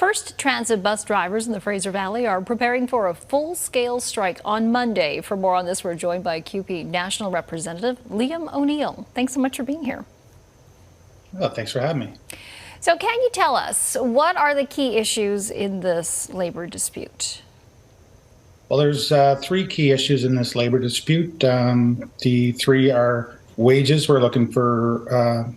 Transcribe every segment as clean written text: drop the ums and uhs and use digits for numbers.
First Transit bus drivers in the Fraser Valley are preparing for a full-scale strike on Monday. For more on this, we're joined by CUPE National Representative Liam O'Neill. Thanks so much for being here. Well, thanks for having me. So can you tell us, what are the key issues in this labor dispute? Well, there's three key issues in this labor dispute. The three are wages. We're looking for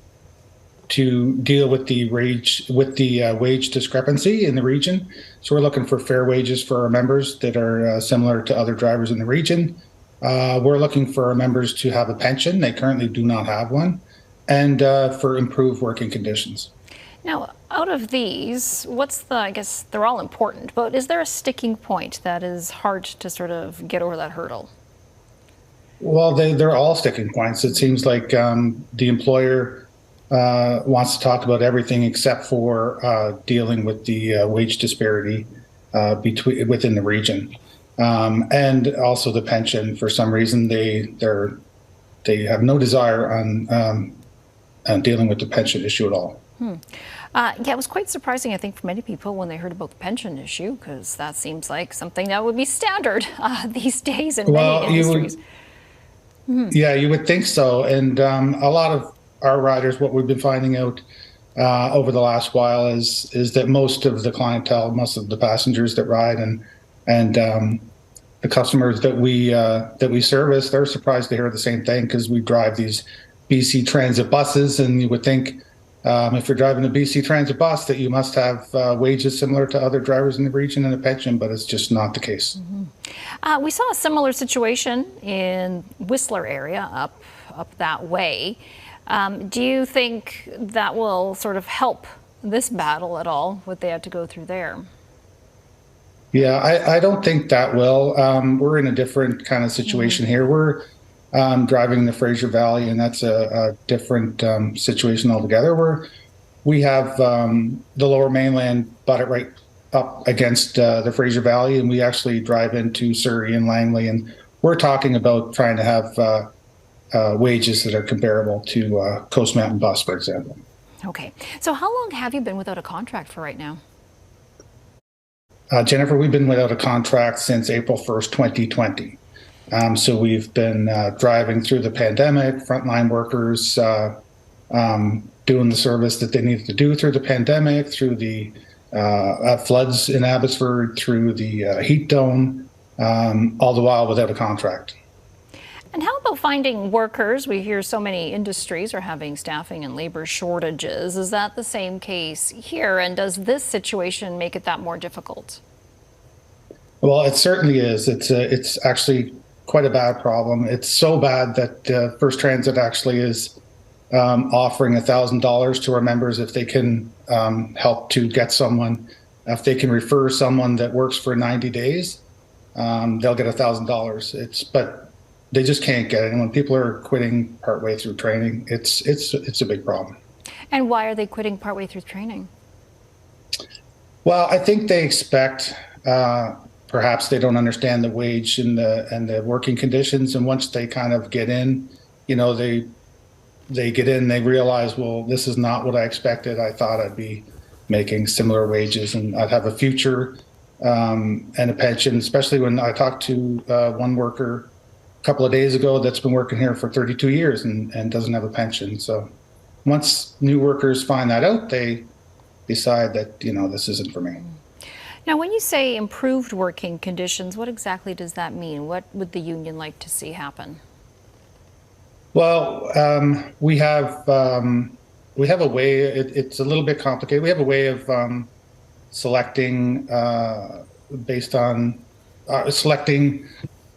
to deal with the wage discrepancy in the region. So we're looking for fair wages for our members that are similar to other drivers in the region. We're looking for our members to have a pension. They currently do not have one, and for improved working conditions. Now, out of these, I guess they're all important, but is there a sticking point that is hard to sort of get over that hurdle? Well, they're all sticking points. It seems like the employer wants to talk about everything except for dealing with the wage disparity within the region, and also the pension. For some reason, they have no desire on dealing with the pension issue at all. Yeah, it was quite surprising, I think, for many people when they heard about the pension issue, because that seems like something that would be standard these days in many industries. Yeah, you would think so. And a lot of our riders, what we've been finding out over the last while is that most of the clientele, most of the passengers that ride and the customers that we service, they're surprised to hear the same thing, because we drive these BC Transit buses, and you would think if you're driving a BC Transit bus that you must have wages similar to other drivers in the region and a pension, but it's just not the case. We saw a similar situation in Whistler area, up that way. Do you think that will sort of help this battle at all, what they had to go through there? Yeah, I don't think that will. We're in a different kind of situation here. We're driving the Fraser Valley, and that's a different situation altogether, where we have the Lower Mainland butted right up against the Fraser Valley, and we actually drive into Surrey and Langley, and we're talking about trying to have wages that are comparable to Coast Mountain Bus, for example. Okay, so how long have you been without a contract for right now? Jennifer, we've been without a contract since April 1st, 2020. So we've been driving through the pandemic, frontline workers doing the service that they needed to do through the pandemic, through the floods in Abbotsford, through the heat dome, all the while without a contract. And how about finding workers? We hear so many industries are having staffing and labor shortages. Is that the same case here? And does this situation make it that more difficult? Well, it certainly is. It's actually quite a bad problem. It's so bad that First Transit actually is offering $1,000 to our members if they can help to get someone. If they can refer someone that works for 90 days, they'll get $1,000. But they just can't get it. And when people are quitting partway through training, it's a big problem. And why are they quitting partway through training? Well, I think they expect. Perhaps they don't understand the wage and the working conditions, and once they kind of get in, they get in, they realize, well, this is not what I expected. I thought I'd be making similar wages and I'd have a future and a pension. Especially when I talked to one worker a couple of days ago that's been working here for 32 years and doesn't have a pension. So once new workers find that out, they decide that this isn't for me. Now, when you say improved working conditions, what exactly does that mean? What would the union like to see happen? Well, we have a way. It's a little bit complicated. We have a way of selecting based on selecting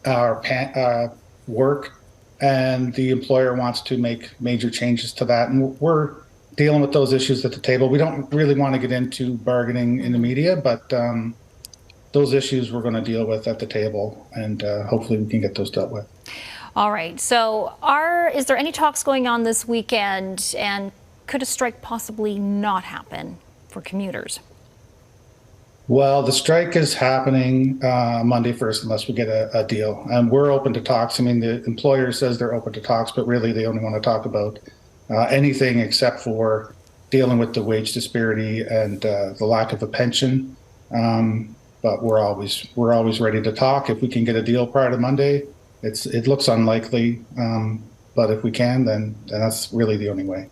our work, and the employer wants to make major changes to that, and we're dealing with those issues at the table. We don't really want to get into bargaining in the media, but those issues we're going to deal with at the table, and hopefully we can get those dealt with. All right. So is there any talks going on this weekend, and could a strike possibly not happen for commuters? Well, the strike is happening Monday 1st unless we get a deal, and we're open to talks. I mean, the employer says they're open to talks, but really they only want to talk about anything except for dealing with the wage disparity and the lack of a pension. But we're always ready to talk. If we can get a deal prior to Monday, it looks unlikely. But if we can, then that's really the only way.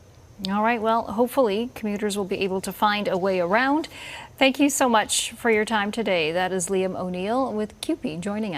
All right. Well, hopefully commuters will be able to find a way around. Thank you so much for your time today. That is Liam O'Neill with CUPE joining us.